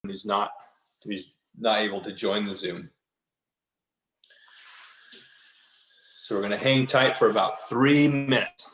who's not able to join the Zoom. So we're going to hang tight for about 3 minutes.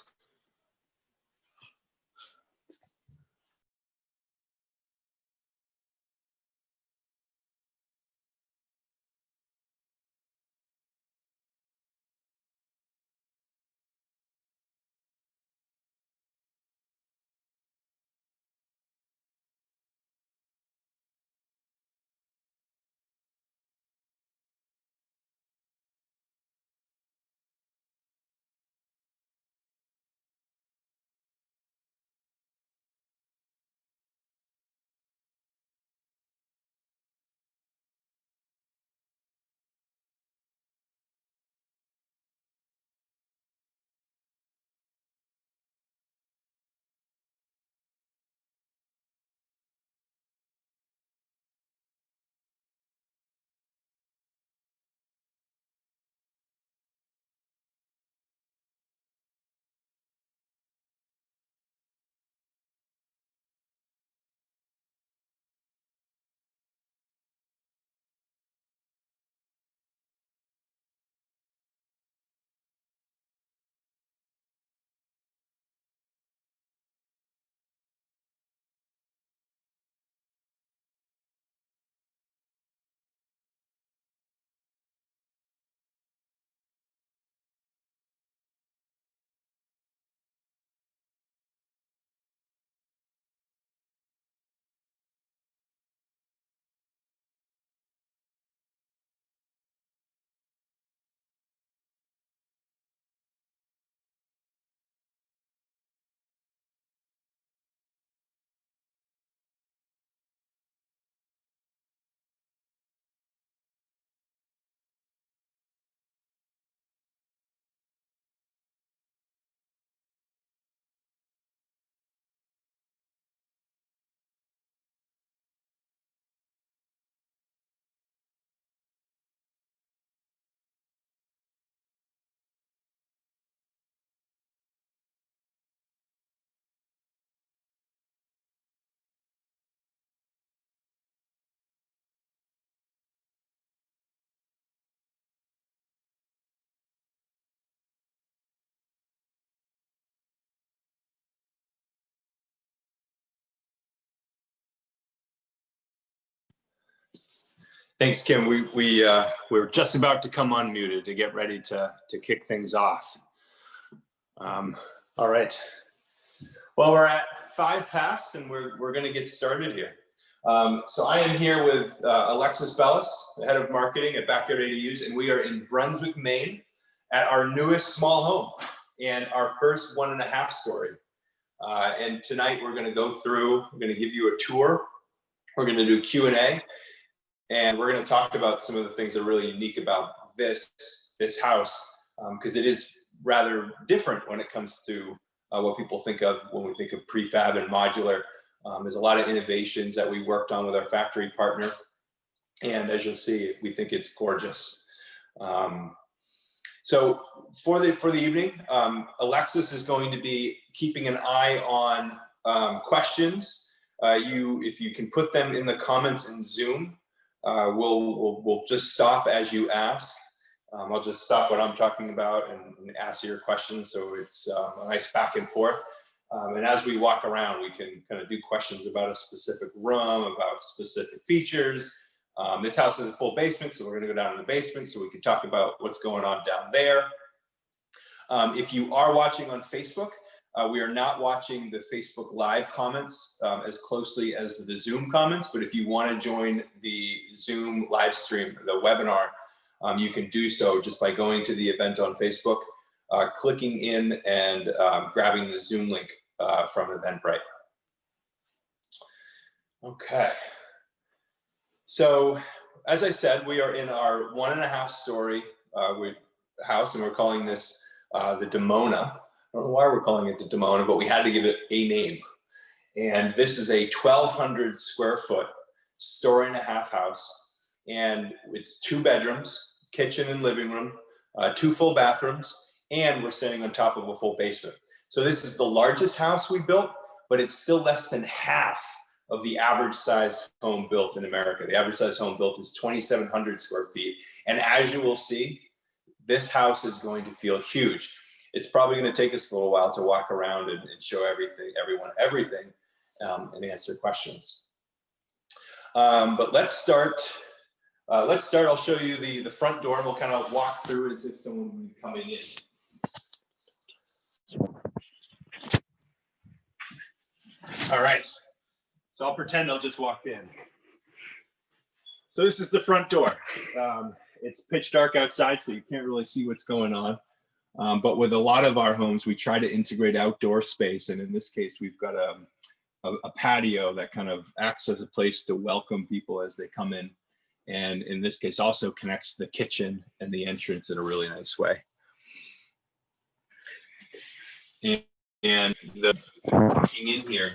Thanks, Kim. We're just about to come unmuted to get ready to kick things off. All right. Well, we're at 5 past, and we're going to get started here. So I am here with Alexis Bellis, the head of marketing at Backyard ADUs, and we are in Brunswick, Maine, at our newest small home and our first 1.5 story. And tonight we're going to go through. We're going to give you a tour. We're going to do Q&A. And we're going to talk about some of the things that are really unique about this house, because it is rather different when it comes to what people think of when we think of prefab and modular. There's a lot of innovations that we worked on with our factory partner. And as you'll see, we think it's gorgeous. So for the evening, Alexis is going to be keeping an eye on questions. If you can put them in the comments in Zoom, we'll just stop as you ask. I'll just stop what I'm talking about and ask your questions, so it's a nice back and forth. And as we walk around, we can kind of do questions about a specific room, about specific features. This house has a full basement, so we're going to go down to the basement so we can talk about what's going on down there. If you are watching on Facebook, we are not watching the Facebook Live comments as closely as the Zoom comments, but if you want to join the Zoom live stream, the webinar, you can do so just by going to the event on Facebook, clicking in and grabbing the Zoom link from Eventbrite. Okay. So as I said, we are in our 1.5 story house, and we're calling this the Damona. I don't know why we're calling it the Damona, but we had to give it a name. And this is a 1,200 square foot, 1.5 story house. And it's 2 bedrooms, kitchen and living room, 2 full bathrooms, and we're sitting on top of a full basement. So this is the largest house we built, but it's still less than half of the average size home built in America. The average size home built is 2,700 square feet. And as you will see, this house is going to feel huge. It's probably going to take us a little while to walk around and show everyone everything, and answer questions. But let's start. I'll show you the front door, and we'll kind of walk through it as if someone would be coming in. All right. So I'll pretend I'll just walk in. So this is the front door. It's pitch dark outside, so you can't really see what's going on. But with a lot of our homes, we try to integrate outdoor space. And in this case, we've got a patio that kind of acts as a place to welcome people as they come in. And in this case, also connects the kitchen and the entrance in a really nice way. And the walking in here,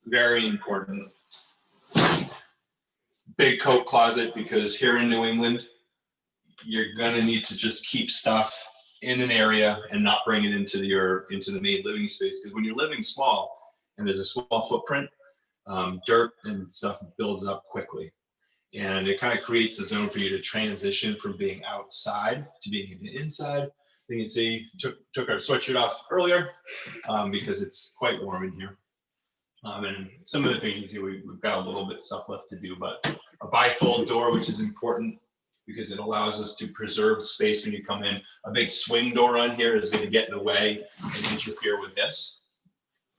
very important. Big coat closet, because here in New England, you're gonna need to just keep stuff in an area and not bring it into the main living space. Because when you're living small and there's a small footprint, dirt and stuff builds up quickly. And it kind of creates a zone for you to transition from being outside to being inside. You can see, took our sweatshirt off earlier because it's quite warm in here. And some of the things you can see, we've got a little bit of stuff left to do, but a bifold door, which is important because it allows us to preserve space when you come in. A big swing door on here is going to get in the way and interfere with this.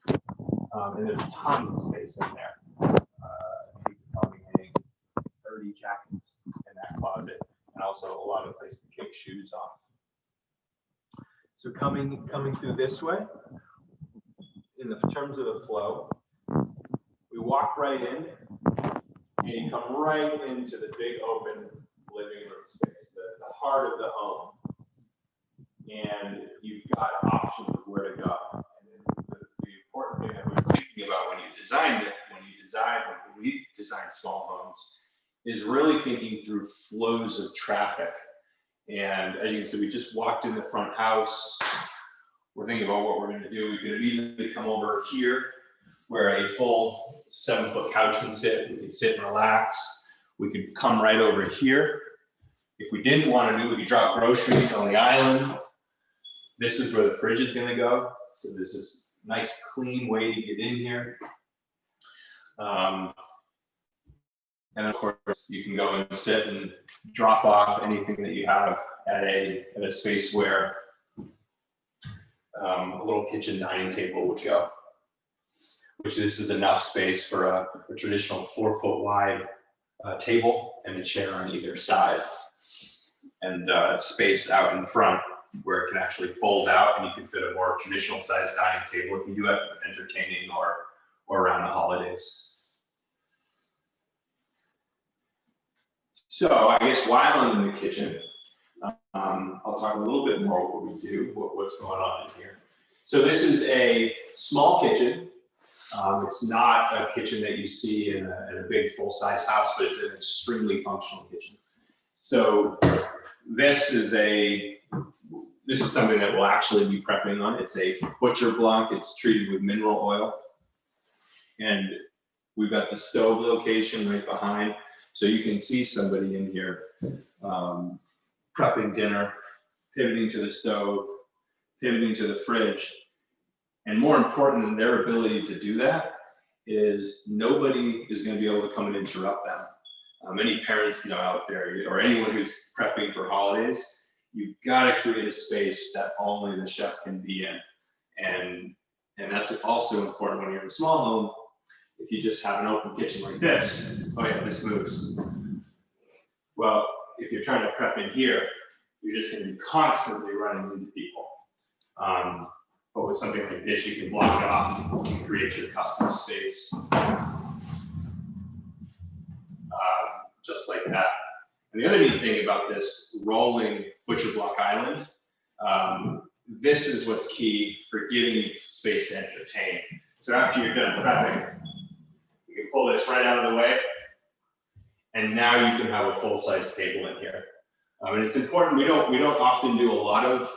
And there's tons of space in there. You can probably hang 30 jackets in that closet, and also a lot of place to kick shoes off. So coming through this way, in the terms of the flow, we walk right in, and you come right into the big open living room space, the heart of the home. And you've got options of where to go. And the important thing that we're thinking about when we design small homes, is really thinking through flows of traffic. And as you can see, we just walked in the front house. We're thinking about what we're going to do. We could immediately come over here, where a full 7-foot couch can sit. We could sit and relax. We could come right over here. If we didn't want to we could drop groceries on the island. This is where the fridge is going to go. So there's this nice, clean way to get in here. And of course, you can go and sit and drop off anything that you have at a space where a little kitchen dining table would go. Which this is enough space for a traditional 4-foot wide table and a chair on either side. And space out in front where it can actually fold out, and you can fit a more traditional sized dining table if you do have entertaining or around the holidays. So I guess while I'm in the kitchen, I'll talk a little bit more what we do, what's going on in here. So this is a small kitchen. It's not a kitchen that you see in a big full-size house, but it's an extremely functional kitchen. So this is something that we'll actually be prepping on. It's a butcher block. It's treated with mineral oil. And we've got the stove location right behind. So you can see somebody in here prepping dinner, pivoting to the stove, pivoting to the fridge. And more important than their ability to do that is nobody is going to be able to come and interrupt them. Any parents out there, or anyone who's prepping for holidays, you've got to create a space that only the chef can be in. And that's also important when you're in a small home. If you just have an open kitchen like this, oh yeah, this moves. Well, if you're trying to prep in here, you're just going to be constantly running into people. But with something like this, you can block it off and create your custom space. Just like that. And the other neat thing about this rolling butcher block island, this is what's key for giving you space to entertain. So after you're done prepping, you can pull this right out of the way, and now you can have a full-size table in here. And it's important, we don't often do a lot of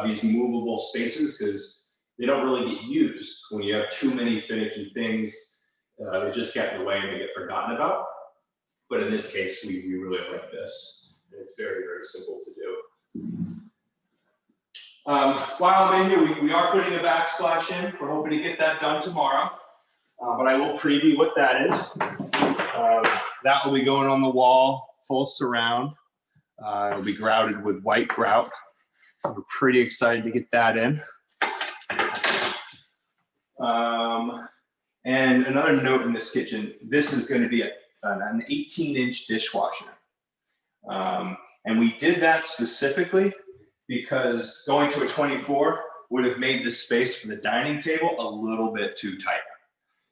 these movable spaces because they don't really get used. When you have too many finicky things, They just get in the way and they get forgotten about. But in this case, we really like this. It's very, very simple to do. While I'm in here, we are putting a backsplash in. We're hoping to get that done tomorrow. But I will preview what that is. That will be going on the wall, full surround. It'll be grouted with white grout. We're pretty excited to get that in. And another note in this kitchen, this is going to be an 18-inch dishwasher. And we did that specifically because going to a 24 would have made the space for the dining table a little bit too tight.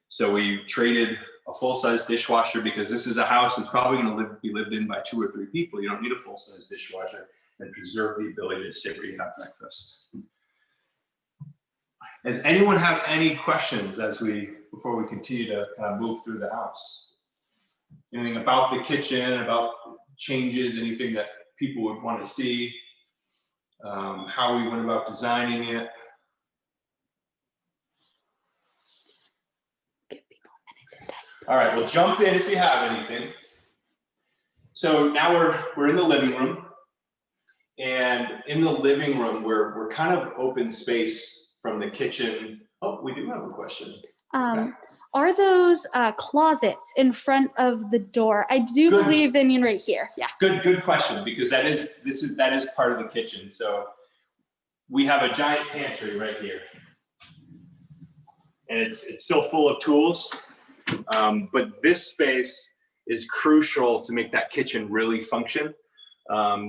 So we traded a full-size dishwasher because this is a house that's probably going to be lived in by 2 or 3 people. You don't need a full-size dishwasher, and preserve the ability to sit where you have breakfast. Does anyone have any questions before we continue to kind of move through the house? Anything about the kitchen, about changes, anything that people would want to see, how we went about designing it? All right, well, jump in if you have anything. So now we're in the living room, and in the living room, we're kind of open space from the kitchen. Oh, we do have a question. Okay. Are those closets in front of the door? I do believe they mean right here. Yeah. Good question, because that is part of the kitchen. So we have a giant pantry right here, and it's still full of tools. But this space is crucial to make that kitchen really function.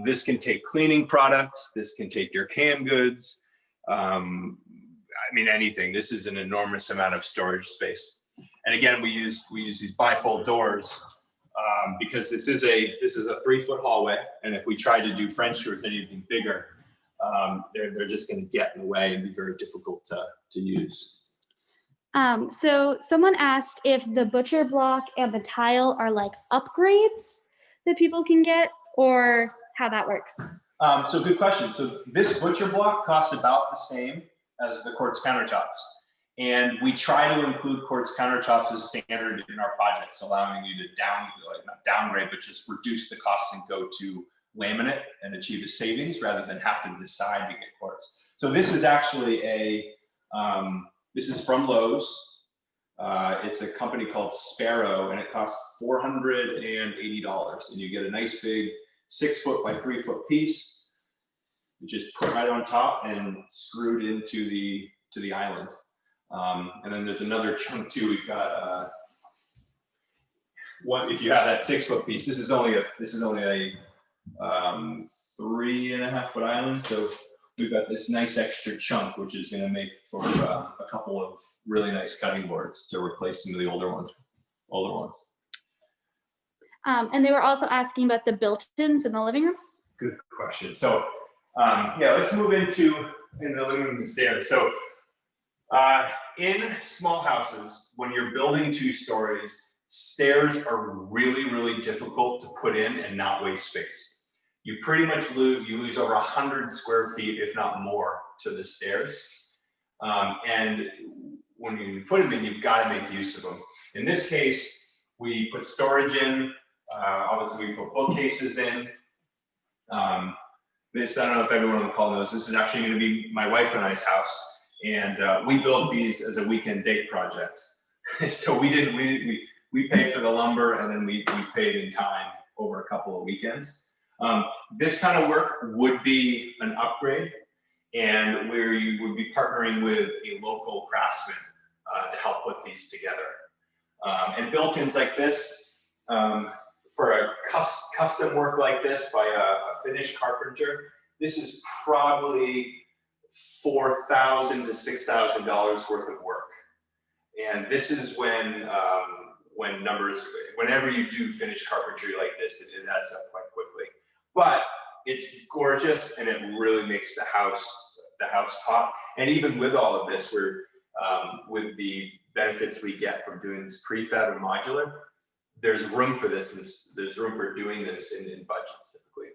This can take cleaning products. This can take your canned goods. I mean, anything. This is an enormous amount of storage space. And again, we use these bifold doors because this is a 3-foot hallway. And if we try to do French doors anything bigger, they're just going to get in the way and be very difficult to use. So someone asked if the butcher block and the tile are like upgrades that people can get, or how that works. So good question. So this butcher block costs about the same as the quartz countertops. And we try to include quartz countertops as standard in our projects, allowing you to not downgrade, but just reduce the cost and go to laminate and achieve a savings rather than have to decide to get quartz. So this is actually this is from Lowe's. It's a company called Sparrow, and it costs $480. And you get a nice big 6-foot by 3-foot piece. You just put right on top and screwed into the island. And then there's another chunk too. We've got if you have that 6-foot piece. This is only a 3.5-foot island. So we've got this nice extra chunk, which is going to make for a couple of really nice cutting boards to replace some of the older ones. And they were also asking about the built-ins in the living room. Good question. So let's move into the living room and stairs. So in small houses, when you're building 2 stories, stairs are really, really difficult to put in and not waste space. You pretty much lose over 100 square feet, if not more, to the stairs. And when you put them in, you've got to make use of them. In this case, we put storage in. Obviously, we put bookcases in. This, I don't know if everyone on the call knows, this is actually going to be my wife and I's house. And we built these as a weekend date project. So we paid for the lumber, and then we paid in time over a couple of weekends. This kind of work would be an upgrade, and we would be partnering with a local craftsman to help put these together. And built-ins like this, for a custom work like this by a finished carpenter, this is probably $4,000 to $6,000 worth of work. And this is whenever you do finished carpentry like this, it adds up quite quickly. But it's gorgeous, and it really makes the house pop. And even with all of this, we're with the benefits we get from doing this prefab and modular, there's room for this. There's room for doing this in budgets typically.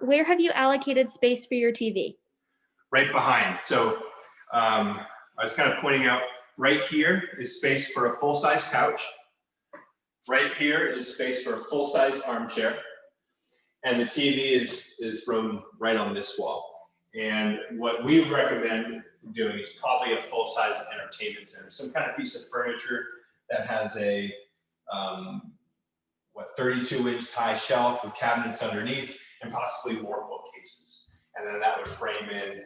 Where have you allocated space for your TV? Right behind. So I was kind of pointing out right here is space for a full-size couch. Right here is space for a full-size armchair. And the TV is from right on this wall. And what we recommend doing is probably a full-size entertainment center, some kind of piece of furniture that has a 32-inch high shelf with cabinets underneath and possibly more bookcases. And then that would frame in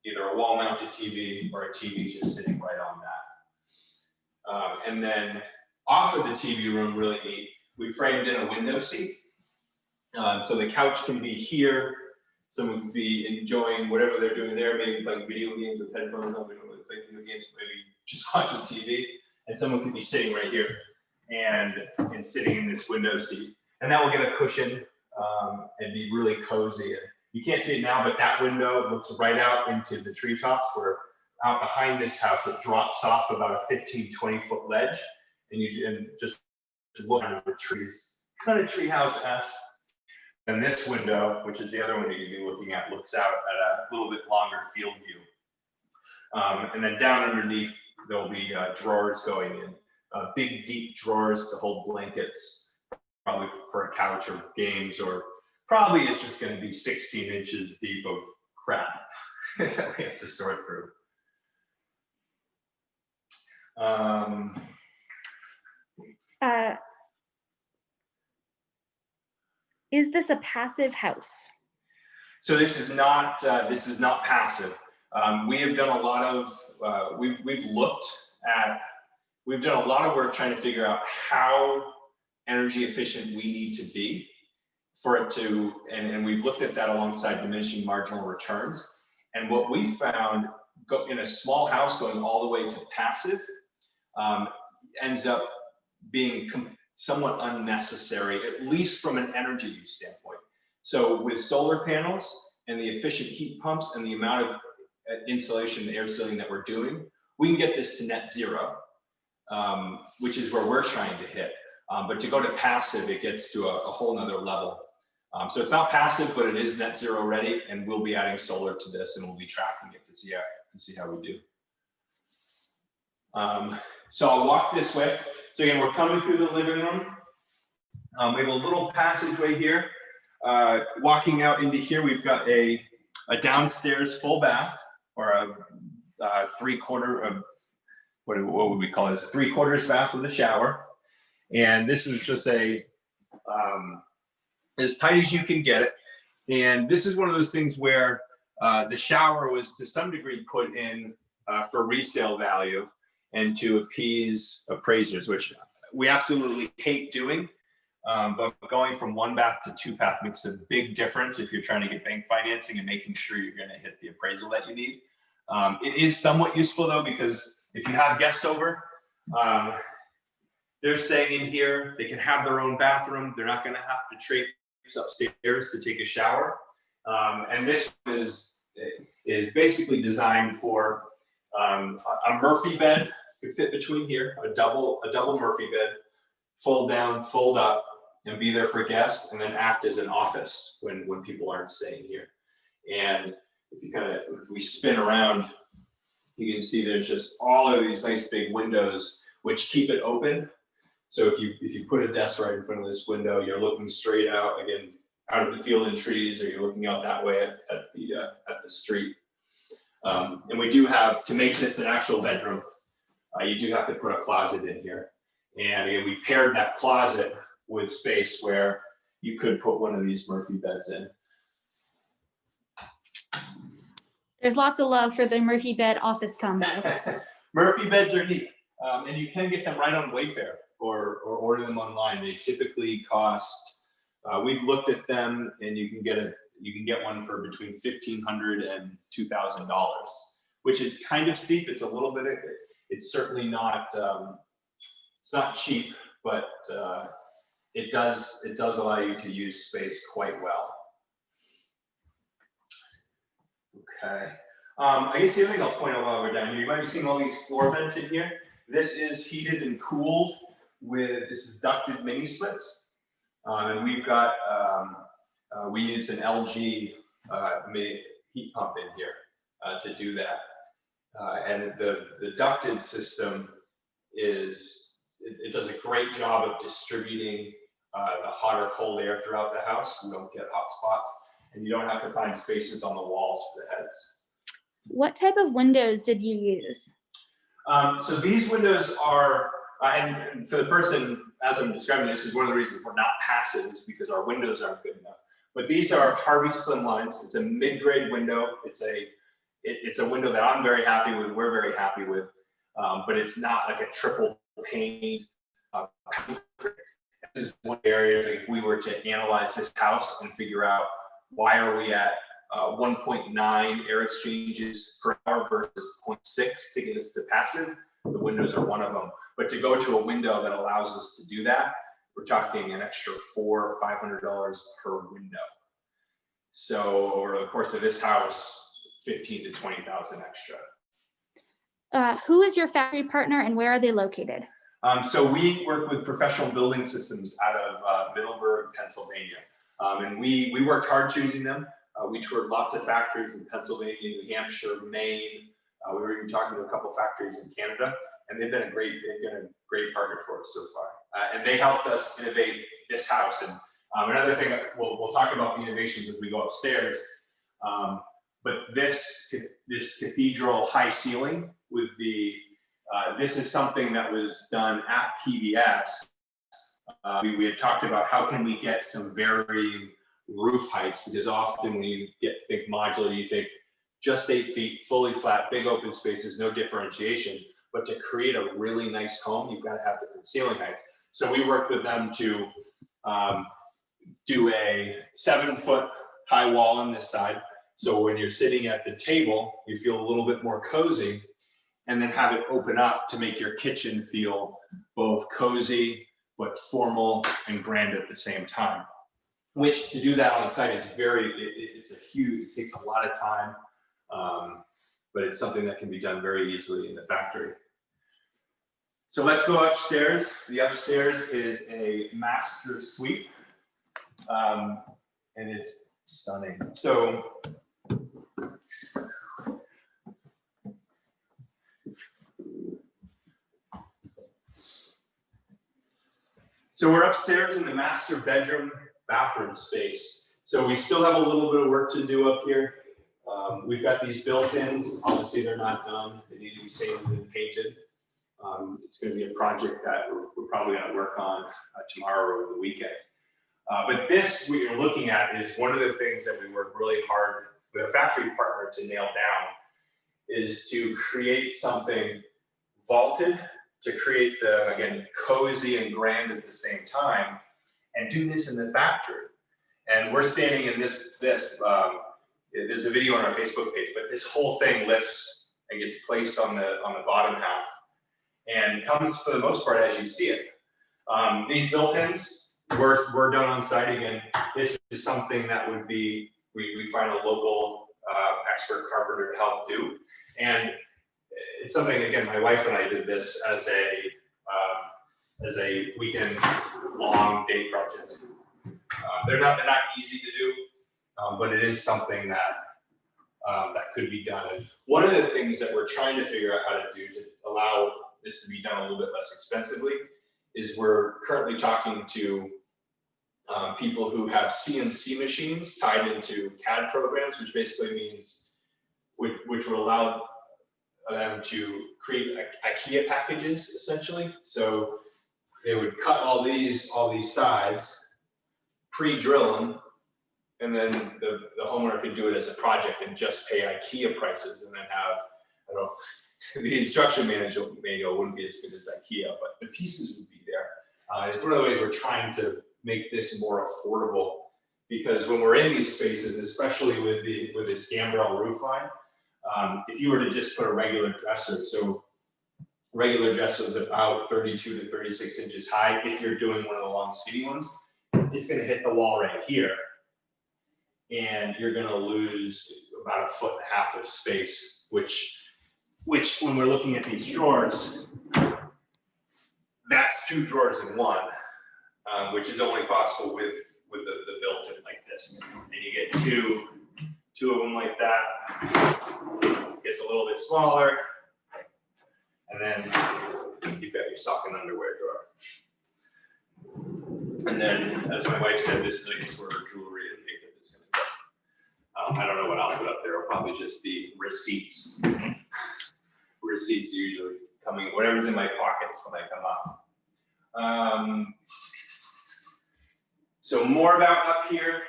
either a wall-mounted TV or a TV just sitting right on that. And then off of the TV room, really neat, we framed in a window seat. So the couch can be here. Someone could be enjoying whatever they're doing there, maybe playing video games with headphones on. We don't really play video games, maybe just watching TV. And someone could be sitting right here and sitting in this window seat. And that will get a cushion and be really cozy. And you can't see it now, but that window looks right out into the treetops, where out behind this house, it drops off about a 15, 20-foot ledge. And just look under the trees, kind of treehouse-esque. And this window, which is the other window you'd be looking at, looks out at a little bit longer field view. And then down underneath, there'll be drawers going in, big, deep drawers to hold blankets, probably for a couch or games, or probably it's just going to be 16 inches deep of crap that we have to sort through. Is this a passive house? So this is not passive. We have done a lot of we've done a lot of work trying to figure out how energy efficient we need to be for it to, and we've looked at that alongside diminishing marginal returns. And what we found in a small house going all the way to passive ends up being somewhat unnecessary, at least from an energy use standpoint. So with solar panels and the efficient heat pumps and the amount of insulation and air sealing that we're doing, we can get this to net zero, which is where we're trying to hit. But to go to passive, it gets to a whole nother level. So it's not passive, but it is net zero ready, and we'll be adding solar to this, and we'll be tracking it to see how we do. So I'll walk this way. So again, we're coming through the living room. We have a little passageway here. Walking out into here, we've got a downstairs full bath, or a three-quarter, what would we call this? A three-quarters bath with a shower. And this is just as tight as you can get it. And this is one of those things where the shower was to some degree put in for resale value and to appease appraisers, which we absolutely hate doing. But going from one bath to two bath makes a big difference if you're trying to get bank financing and making sure you're going to hit the appraisal that you need. It is somewhat useful though, because if you have guests over, they're staying in here, they can have their own bathroom, they're not going to have to traipse upstairs to take a shower. And this is basically designed for a Murphy bed. Could fit between here, a double Murphy bed, fold down, fold up, and be there for guests, and then act as an office when people aren't staying here. And if we spin around, you can see there's just all of these nice big windows which keep it open. So if you put a desk right in front of this window, you're looking straight out, again, out of the field and trees, or you're looking out that way at the street. And we do have, to make this an actual bedroom, you do have to put a closet in here. And again, we paired that closet with space where you could put one of these Murphy beds in. There's lots of love for the Murphy bed office combo. Murphy beds are neat. And you can get them right on Wayfair or order them online. They typically cost, we've looked at them, and you can get one for between $1,500 and $2,000, which is kind of steep. It's a little bit, it's certainly not, it's not cheap, but it does allow you to use space quite well. Okay. I guess the other thing I'll point out while we're down here, you might be seeing all these floor vents in here. This is heated and cooled with, this is ducted mini splits. And we've got, we use an LG heat pump in here to do that. And the ducted system it does a great job of distributing the hot or cold air throughout the house. You don't get hot spots, and you don't have to find spaces on the walls for the heads. What type of windows did you use? So these windows are, and for the person, as I'm describing this, is one of the reasons we're not passive, is because our windows aren't good enough. But these are Harvey Slimlines. It's a mid-grade window. It's a window that I'm very happy with. We're very happy with, but it's not like a triple pane. This is one area, like if we were to analyze this house and figure out why are we at 1.9 air exchanges per hour versus 0.6 to get us to passive, the windows are one of them. But to go to a window that allows us to do that, we're talking an extra $400 or $500 per window. So over the course of this house, 15 to 20,000 extra. Who is your factory partner and where are they located? So we work with Professional Building Systems out of Middleburg, Pennsylvania. And we worked hard choosing them. We toured lots of factories in Pennsylvania, New Hampshire, Maine. We were even talking to a couple factories in Canada, and they've been a great partner for us so far. And they helped us innovate this house. And another thing, we'll talk about the innovations as we go upstairs. But this cathedral high ceiling with this is something that was done at PBS. We had talked about how can we get some varying roof heights, because often when you think modular, you think just 8 feet, fully flat, big open spaces, no differentiation. But to create a really nice home, you've got to have different ceiling heights. So we worked with them to do a 7-foot high wall on this side. So when you're sitting at the table, you feel a little bit more cozy, and then have it open up to make your kitchen feel both cozy, but formal and grand at the same time. Which, to do that on site is it takes a lot of time, but it's something that can be done very easily in the factory. So let's go upstairs. The upstairs is a master suite, and it's stunning. So we're upstairs in the master bedroom bathroom space. So we still have a little bit of work to do up here. We've got these built-ins. Obviously, they're not done. They need to be sanded and painted. It's going to be a project that we're probably going to work on tomorrow or over the weekend. But this, what you're looking at, is one of the things that we work really hard with a factory partner to nail down, is to create something vaulted, to create again, cozy and grand at the same time, and do this in the factory. And we're standing in this there's a video on our Facebook page, but this whole thing lifts and gets placed on the bottom half, and comes for the most part as you see it. These built-ins were done on site. Again, this is something that would be, we find a local expert carpenter to help do. And it's something, again, my wife and I did this as a weekend long day project. They're not easy to do, but it is something that could be done. And one of the things that we're trying to figure out how to do to allow this to be done a little bit less expensively is we're currently talking to people who have CNC machines tied into CAD programs, which basically means, which will allow them to create IKEA packages, essentially. So they would cut all these sides, pre-drill them, and then the homeowner could do it as a project and just pay IKEA prices, and then have, I don't know, the instruction manual wouldn't be as good as IKEA, but the pieces would be there. It's one of the ways we're trying to make this more affordable, because when we're in these spaces, especially with this gambrel roof line, if you were to just put a regular dresser, so regular dresser is about 32 to 36 inches high. If you're doing one of the long skinny ones, it's going to hit the wall right here, and you're going to lose about 1.5 feet of space, which when we're looking at these drawers, that's 2 drawers in one, which is only possible with the built-in like this. And you get two of them like that. gets a little bit smaller. And then you've got your sock and underwear drawer. And then, as my wife said, this is like sort of jewelry and makeup is going to go. I don't know what I'll put up there. It'll probably just be receipts. Receipts usually coming, whatever's in my pockets when I come up. So more about up here.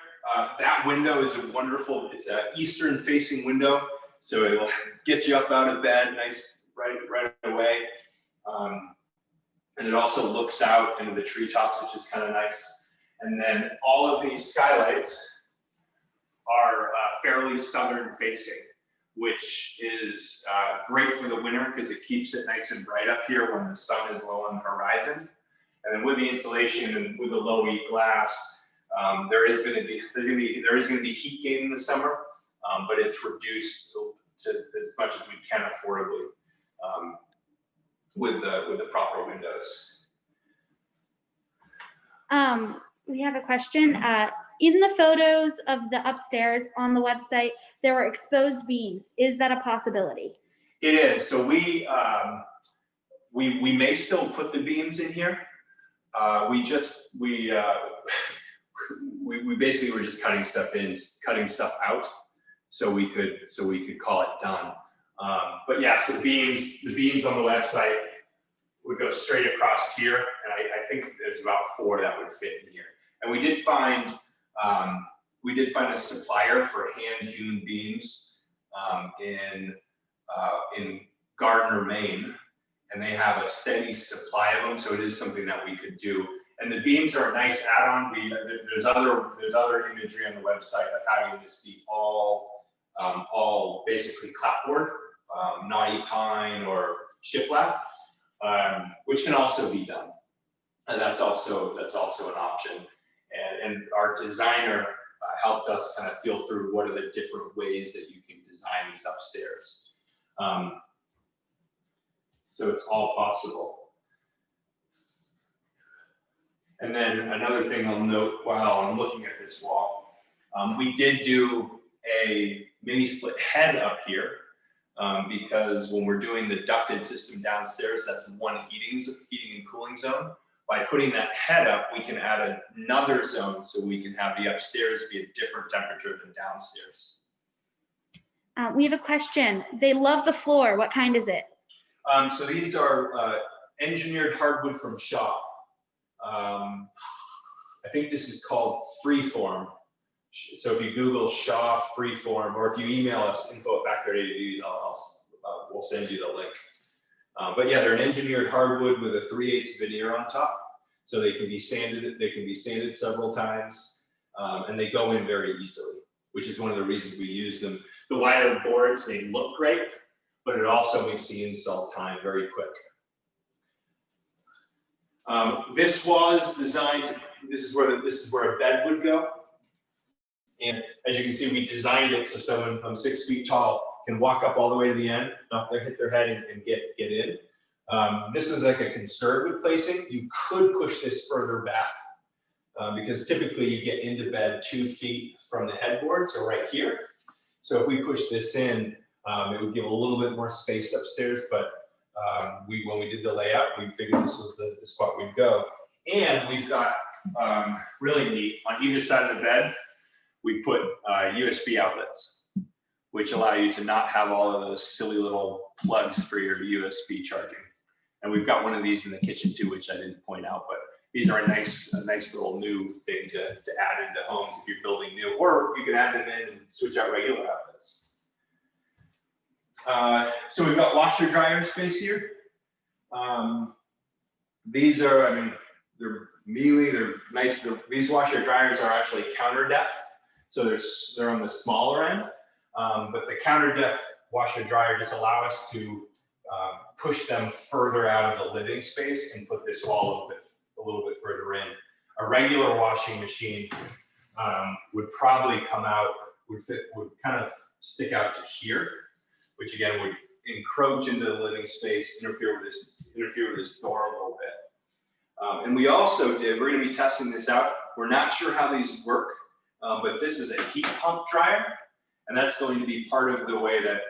That window is a wonderful, it's an eastern facing window. So it will get you up out of bed nice right away. And it also looks out into the treetops, which is kind of nice. And then all of these skylights are fairly southern facing, which is great for the winter because it keeps it nice and bright up here when the sun is low on the horizon. And then with the insulation and with the low E glass, there is going to be heat gain in the summer, but it's reduced to as much as we can affordably with the proper windows. We have a question. In the photos of the upstairs on the website, there were exposed beams. Is that a possibility? It is. So we may still put the beams in here. We basically were just cutting stuff out, so we could call it done. But yes, the beams on the website would go straight across here, and I think there's about 4 that would fit in here. And we did find a supplier for hand-hewn beams in Gardner, Maine, and they have a steady supply of them, so it is something that we could do. And the beams are a nice add-on. There's other imagery on the website of having this be all basically clapboard, knotty pine or shiplap, which can also be done, and that's also an option. And our designer helped us kind of feel through what are the different ways that you can design these upstairs. So it's all possible. And then another thing I'll note while I'm looking at this wall, we did do a mini split head up here because when we're doing the ducted system downstairs, that's one heating and cooling zone. By putting that head up, we can add another zone so we can have the upstairs be a different temperature than downstairs. We have a question. They love the floor. What kind is it? So these are engineered hardwood from Shaw. I think this is called Freeform. So if you Google Shaw Freeform, or if you email us info@backyard.edu, we'll send you the link. But yeah, they're an engineered hardwood with a 3/8 veneer on top, so they can be sanded. They can be sanded several times, and they go in very easily, which is one of the reasons we use them. The wider the boards, they look great, but it also makes the install time very quick. This wall is designed. This is where a bed would go, and as you can see, we designed it so someone from 6 feet tall can walk up all the way to the end, hit their head, and get in. This is like a conservative placing. You could push this further back because typically you get into bed 2 feet from the headboard, so right here. So if we push this in, it would give a little bit more space upstairs, but when we did the layout, we figured this was the spot we'd go. And we've got, really neat, on either side of the bed, we put USB outlets, which allow you to not have all of those silly little plugs for your USB charging. And we've got one of these in the kitchen too, which I didn't point out, but these are a nice little new thing to add into homes if you're building new, or you can add them in and switch out regular outlets. So we've got washer dryer space here. These are, I mean, they're mealy, they're nice. These washer dryers are actually counter depth, so they're on the smaller end. But the counter depth washer dryer just allow us to push them further out of the living space and put this wall a little bit further in. A regular washing machine would probably come out, would kind of stick out to here, which again would encroach into the living space, interfere with this door a little bit. And we also we're going to be testing this out. We're not sure how these work, but this is a heat pump dryer. And that's going to be part of the way that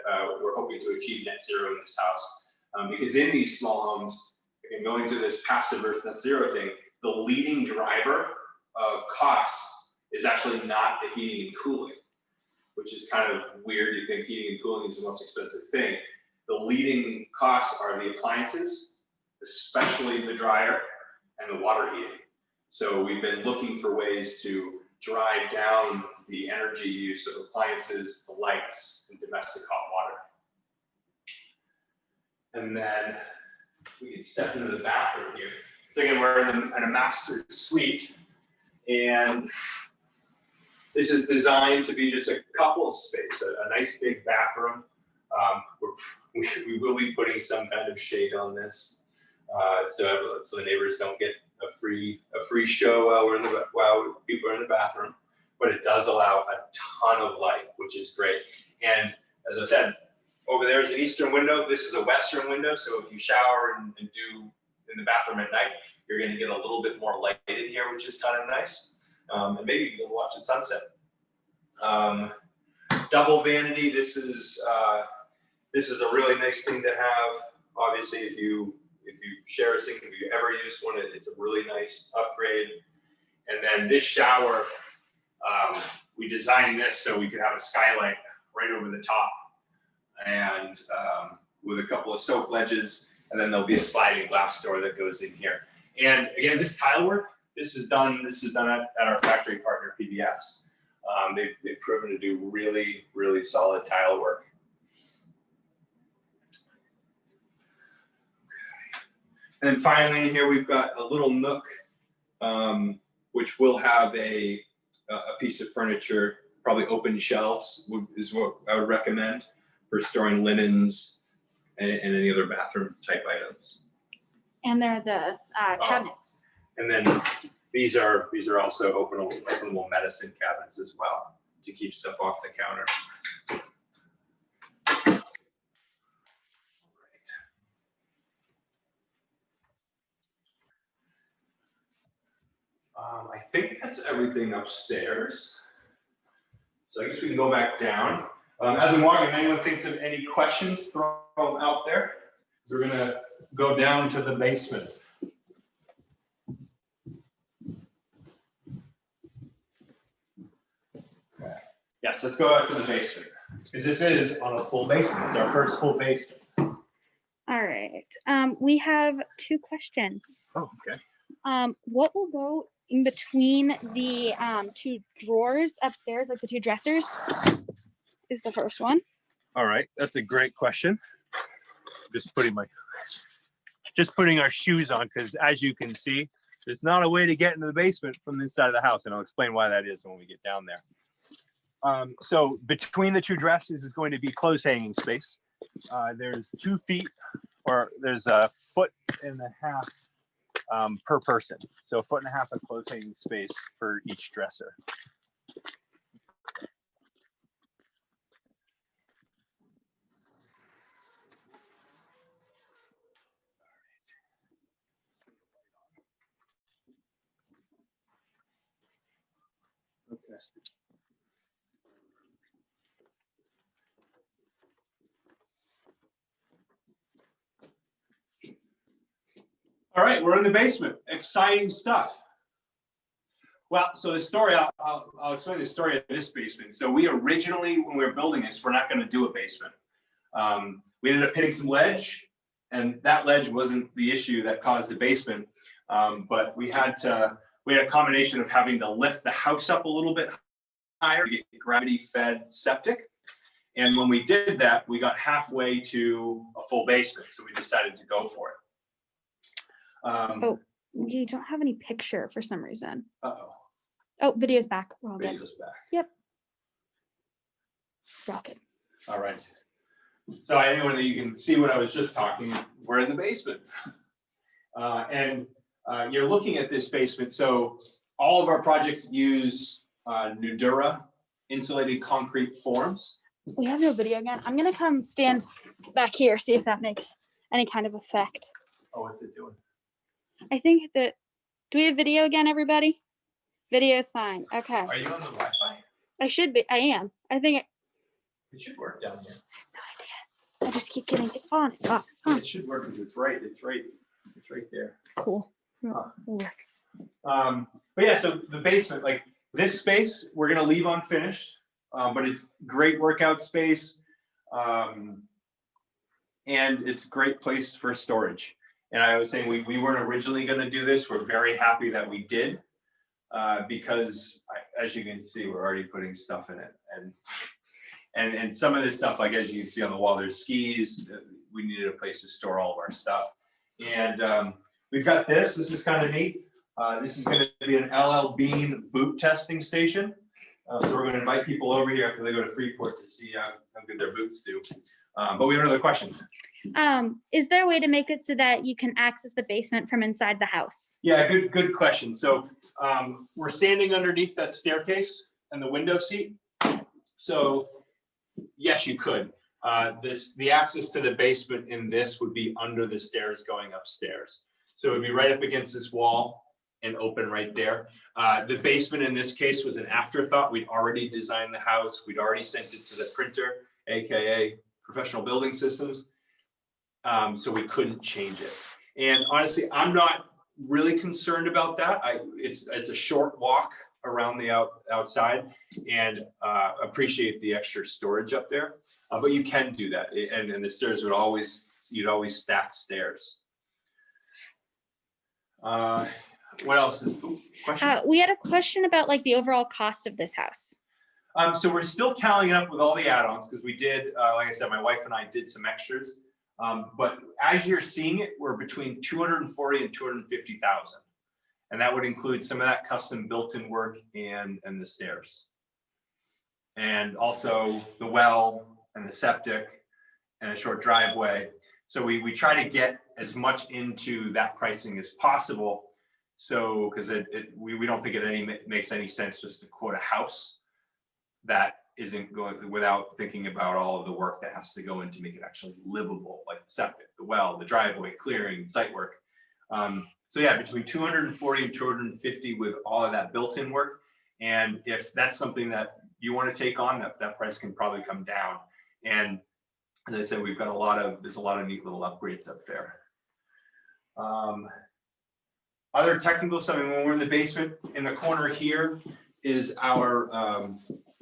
we're hoping to achieve net zero in this house. Because in these small homes, again, going to this passive versus net zero thing, the leading driver of costs is actually not the heating and cooling, which is kind of weird. You think heating and cooling is the most expensive thing. The leading costs are the appliances, especially the dryer and the water heating. So we've been looking for ways to drive down the energy use of appliances, the lights, and domestic hot water. And then we can step into the bathroom here. So again, we're in a master suite, and this is designed to be just a couple space, a nice big bathroom. We will be putting some kind of shade on this, so the neighbors don't get a free show while people are in the bathroom. But it does allow a ton of light, which is great. And as I said, over there is an eastern window. This is a western window. So if you shower and do in the bathroom at night, you're going to get a little bit more light in here, which is kind of nice. And maybe you can watch the sunset. Double vanity. This is a really nice thing to have. Obviously, if you share a sink, if you ever use one, it's a really nice upgrade. And then this shower, we designed this so we could have a skylight right over the top, and with a couple of soap ledges, and then there'll be a sliding glass door that goes in here. And again, this tile work, this is done at our factory partner PBS. They've proven to do really, really solid tile work. And then finally in here, we've got a little nook, which will have a piece of furniture, probably open shelves is what I would recommend for storing linens and any other bathroom type items. And they're the cabinets. And then these are also openable medicine cabinets as well to keep stuff off the counter. I think that's everything upstairs. So I guess we can go back down. As I'm walking, if anyone thinks of any questions, throw them out there. We're gonna go down to the basement. Okay. Yes, let's go out to the basement, because this is on a full basement. It's our first full basement. All right. We have 2 questions. Oh, okay. What will go in between the 2 drawers upstairs, like the 2 dressers, is the first one. All right, that's a great question. Just putting our shoes on, because as you can see, there's not a way to get into the basement from this side of the house, and I'll explain why that is when we get down there. So between the 2 dressers is going to be clothes hanging space. There's 2 feet, or there's a 1.5 feet per person. So 1.5 feet of clothes hanging space for each dresser. Okay. All right, we're in the basement. Exciting stuff. Well, so the story, I'll explain the story of this basement. So we originally, when we were building this, we're not going to do a basement. We ended up hitting some ledge, and that ledge wasn't the issue that caused the basement. But we had a combination of having to lift the house up a little bit higher to get gravity-fed septic. And when we did that, we got halfway to a full basement, so we decided to go for it. Oh, you don't have any picture for some reason. Uh-oh. Oh, video's back. We're all good. Video's back. Yep. Rocket. All right. So anyone that you can see what I was just talking, we're in the basement. And you're looking at this basement. So all of our projects use Nudura insulated concrete forms. We have no video again. I'm gonna come stand back here, see if that makes any kind of effect. Oh, what's it doing? I think that, do we have video again, everybody? Video is fine. Okay. Are you on the Wi-Fi? I should be. I am. I think It should work down here. I just keep getting it's on, it's off, it's on. It should work because it's right there. Cool. Huh. Will work. But yeah, so the basement, like this space, we're gonna leave unfinished, but it's great workout space. And it's a great place for storage. And I was saying we weren't originally gonna do this. We're very happy that we did, because as you can see, we're already putting stuff in it. And some of this stuff, like as you can see on the wall, there's skis. We needed a place to store all of our stuff. And we've got this. This is kind of neat. This is going to be an LL Bean boot testing station. So we're going to invite people over here after they go to Freeport to see how good their boots do. But we have another question. Is there a way to make it so that you can access the basement from inside the house? Yeah, good question. So we're standing underneath that staircase and the window seat. So yes, you could. The access to the basement in this would be under the stairs going upstairs. So it would be right up against this wall and open right there. The basement in this case was an afterthought. We'd already designed the house. We'd already sent it to the printer, AKA Professional Building Systems. So we couldn't change it. And honestly, I'm not really concerned about that. It's a short walk around the outside, and appreciate the extra storage up there. But you can do that, and the stairs you'd always stack stairs. What else is the question? We had a question about like the overall cost of this house. So we're still tallying up with all the add-ons because we did, like I said, my wife and I did some extras. But as you're seeing it, we're between 240 and 250,000. And that would include some of that custom built-in work and the stairs. And also the well and the septic and a short driveway. So we try to get as much into that pricing as possible. So, because we don't think it makes any sense just to quote a house that isn't going without thinking about all of the work that has to go in to make it actually livable, like the septic, the well, the driveway, clearing, site work. So yeah, between 240 and 250 with all of that built-in work. And if that's something that you want to take on, that price can probably come down. And as I said, we've got there's a lot of neat little upgrades up there. Other technical stuff, when we're in the basement, in the corner here is our,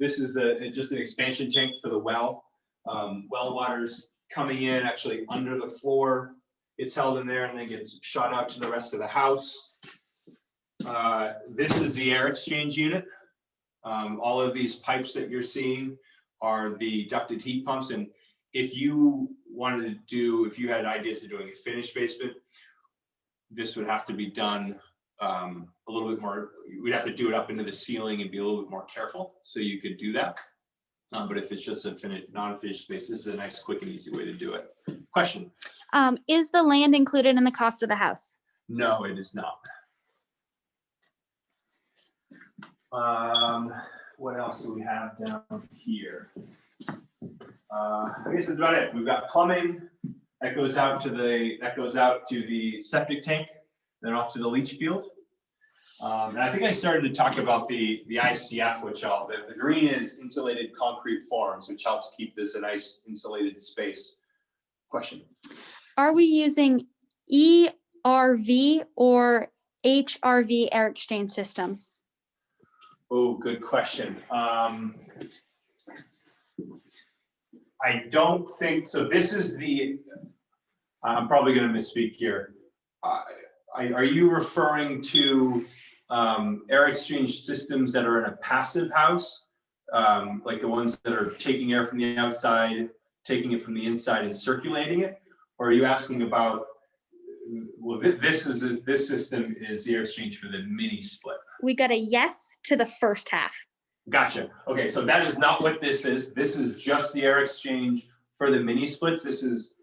this is just an expansion tank for the well. Well water's coming in actually under the floor. It's held in there and then gets shot out to the rest of the house. This is the air exchange unit. All of these pipes that you're seeing are the ducted heat pumps. And if you had ideas of doing a finished basement, this would have to be done a little bit more. We'd have to do it up into the ceiling and be a little bit more careful. So you could do that. But if it's just a non-finished space, this is a nice, quick and easy way to do it. Question? Is the land included in the cost of the house? No, it is not. What else do we have down here? I guess that's about it. We've got plumbing that goes out to the septic tank, then off to the leach field. And I think I started to talk about the ICF, which the green is insulated concrete forms, which helps keep this a nice insulated space. Question? Are we using ERV or HRV air exchange systems? Oh, good question. I don't think so. This is I'm probably going to misspeak here. Are you referring to air exchange systems that are in a passive house, like the ones that are taking air from the outside, taking it from the inside and circulating it? Or are you asking about, well, this system is the air exchange for the mini split? We got a yes to the first half. Gotcha. Okay, so that is not what this is. This is just the air exchange for the mini splits. This is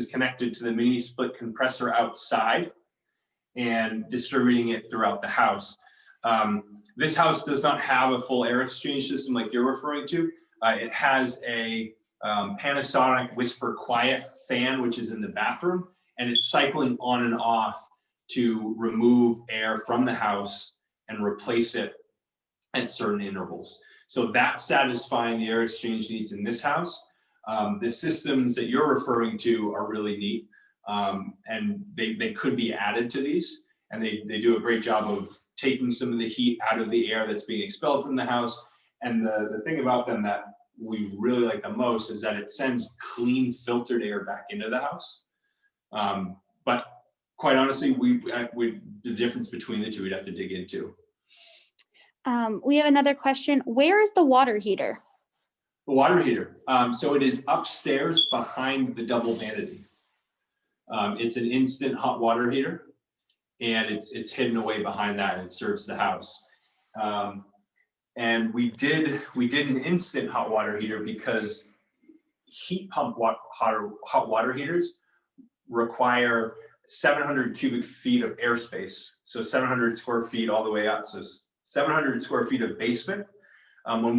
connected to the mini split compressor outside and distributing it throughout the house. This house does not have a full air exchange system like you're referring to. It has a Panasonic Whisper Quiet fan, which is in the bathroom, and it's cycling on and off to remove air from the house and replace it at certain intervals. So that's satisfying the air exchange needs in this house. The systems that you're referring to are really neat, and they could be added to these, and they do a great job of taking some of the heat out of the air that's being expelled from the house. And the thing about them that we really like the most is that it sends clean filtered air back into the house. But quite honestly, the difference between the two we'd have to dig into. We have another question. Where is the water heater? The water heater. So it is upstairs behind the double vanity. It's an instant hot water heater, and it's hidden away behind that, and it serves the house. And we did an instant hot water heater because heat pump hot water heaters require 700 cubic feet of airspace. So 700 square feet all the way up. So 700 square feet of basement. When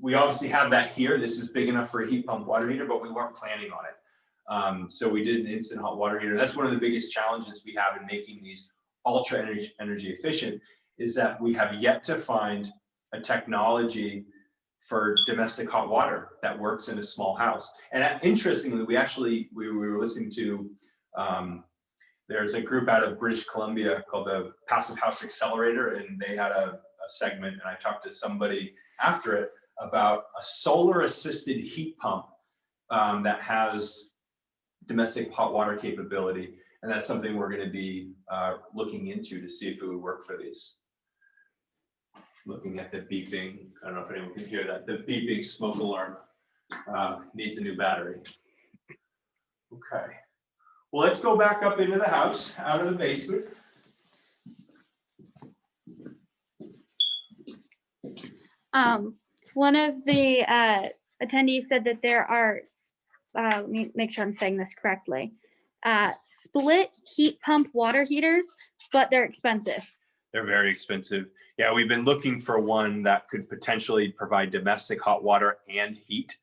we obviously have that here, this is big enough for a heat pump water heater, but we weren't planning on it. So we did an instant hot water heater. That's one of the biggest challenges we have in making these ultra energy efficient, is that we have yet to find a technology for domestic hot water that works in a small house. And interestingly, we were listening to, there's a group out of British Columbia called the Passive House Accelerator, and they had a segment, and I talked to somebody after it about a solar assisted heat pump that has domestic hot water capability. And that's something we're going to be looking into to see if it would work for these. Looking at the beeping, I don't know if anyone can hear that. The beeping smoke alarm needs a new battery. Okay. Well, let's go back up into the house, out of the basement. One of the attendees said that there are, let me make sure I'm saying this correctly, split heat pump water heaters, but they're expensive. They're very expensive. Yeah, we've been looking for one that could potentially provide domestic hot water and heat,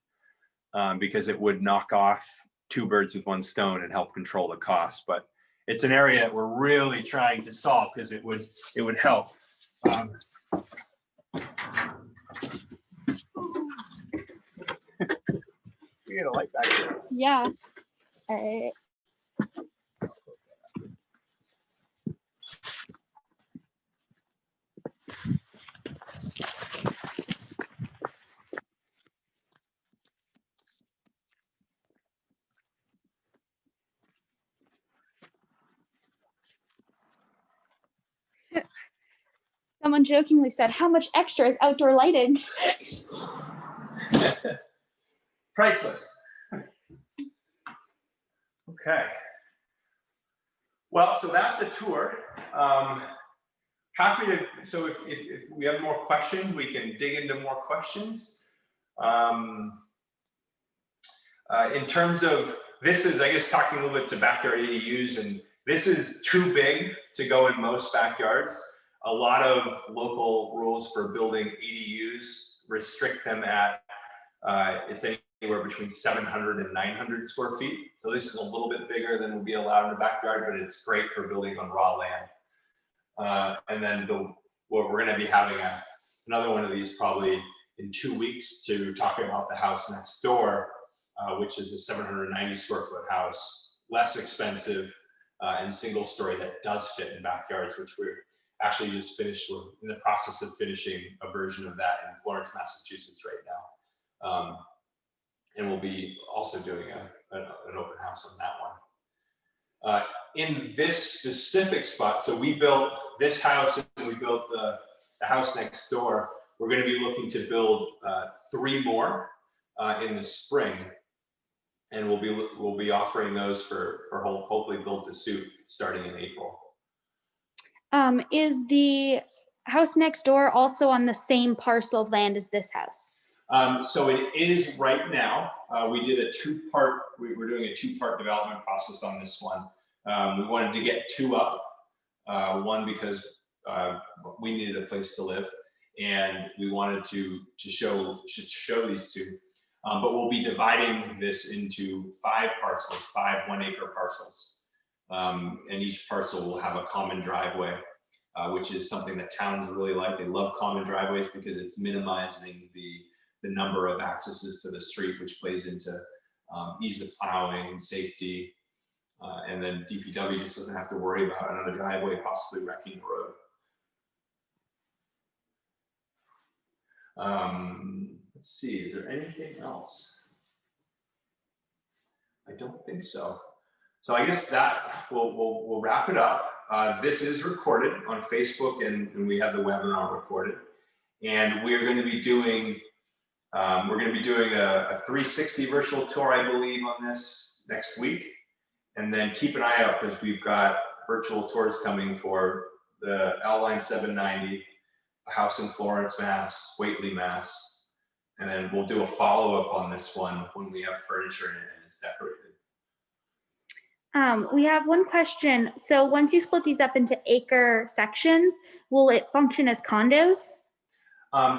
because it would knock off two birds with one stone and help control the cost. But it's an area that we're really trying to solve because it would help. We get a light back here. Yeah. All right. Someone jokingly said, "How much extra is outdoor lighting?" Priceless. Okay. Well, so that's a tour. Happy to, so if we have more questions, we can dig into more questions. In terms of, this is, I guess, talking a little bit to backyard ADUs, and this is too big to go in most backyards. A lot of local rules for building ADUs restrict them at, it's anywhere between 700 and 900 square feet. So this is a little bit bigger than would be allowed in the backyard, but it's great for building on raw land. And then what we're going to be having another one of these probably in 2 weeks to talk about the house next door, which is a 790 square foot house, less expensive and single story that does fit in backyards, which we're actually just finished. We're in the process of finishing a version of that in Florence, Massachusetts right now. And we'll be also doing an open house on that one. In this specific spot, so we built this house and we built the house next door. We're going to be looking to build 3 more in the spring, and we'll be offering those for hopefully build to suit starting in April. Is the house next door also on the same parcel of land as this house? So it is right now. We did a 2-part, we're doing a 2-part development process on this one. We wanted to get 2 up, one because we needed a place to live, and we wanted to show these 2. But we'll be dividing this into 5 parcels, 5 1-acre parcels. And each parcel will have a common driveway. which is something that towns really like. They love common driveways because it's minimizing the number of accesses to the street, which plays into ease of plowing and safety. And then DPW just doesn't have to worry about another driveway possibly wrecking the road. Let's see, is there anything else? I don't think so. So I guess that we'll wrap it up. This is recorded on Facebook, and we have the webinar recorded. And we're going to be doing a 360 virtual tour, I believe, on this next week. And then keep an eye out because we've got virtual tours coming for the L-Line 790, a house in Florence, Mass, Whately, Mass. And then we'll do a follow-up on this one when we have furniture in it and it's decorated. We have one question. So once you split these up into acre sections, will it function as condos?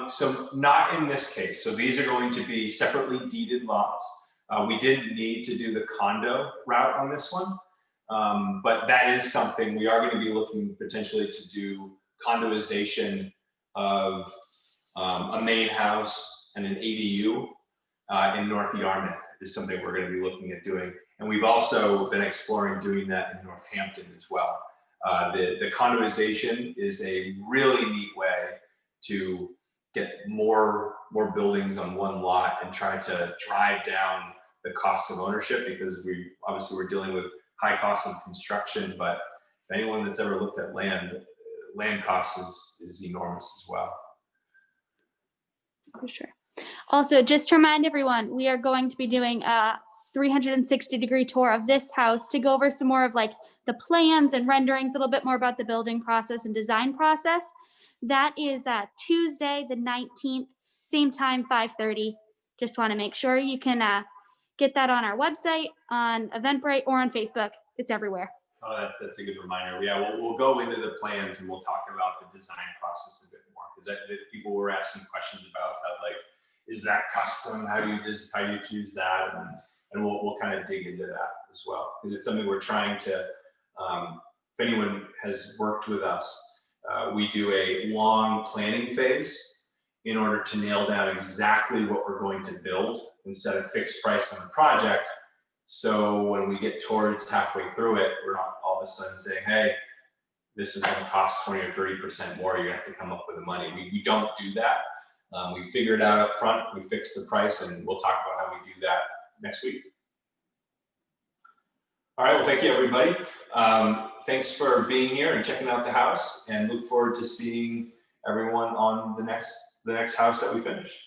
So not in this case. So these are going to be separately deeded lots. We didn't need to do the condo route on this one, but that is something we are going to be looking potentially to do condoization of a main house and an ADU in North Yarmouth is something we're going to be looking at doing. And we've also been exploring doing that in Northampton as well. The condoization is a really neat way to get more buildings on one lot and try to drive down the cost of ownership, because we're dealing with high costs of construction, but if anyone that's ever looked at land costs is enormous as well. For sure. Also, just to remind everyone, we are going to be doing a 360-degree tour of this house to go over some more of like the plans and renderings, a little bit more about the building process and design process. That is Tuesday, the 19th, same time, 5:30. Just want to make sure you can get that on our website, on Eventbrite, or on Facebook. It's everywhere. Oh, that's a good reminder. Yeah, we'll go into the plans and we'll talk about the design process a bit more, because people were asking questions about that, like, is that custom? How do you choose that? And we'll kind of dig into that as well, because it's something we're trying to. If anyone has worked with us, we do a long planning phase in order to nail down exactly what we're going to build instead of fixed price on the project. So when we get towards halfway through it, we're not all of a sudden saying, hey, this is going to cost 20 or 30% more. You're going to have to come up with the money. We don't do that. We figure it out up front. We fix the price, and we'll talk about how we do that next week. All right, well, thank you, everybody. Thanks for being here and checking out the house, and look forward to seeing everyone on the next house that we finish.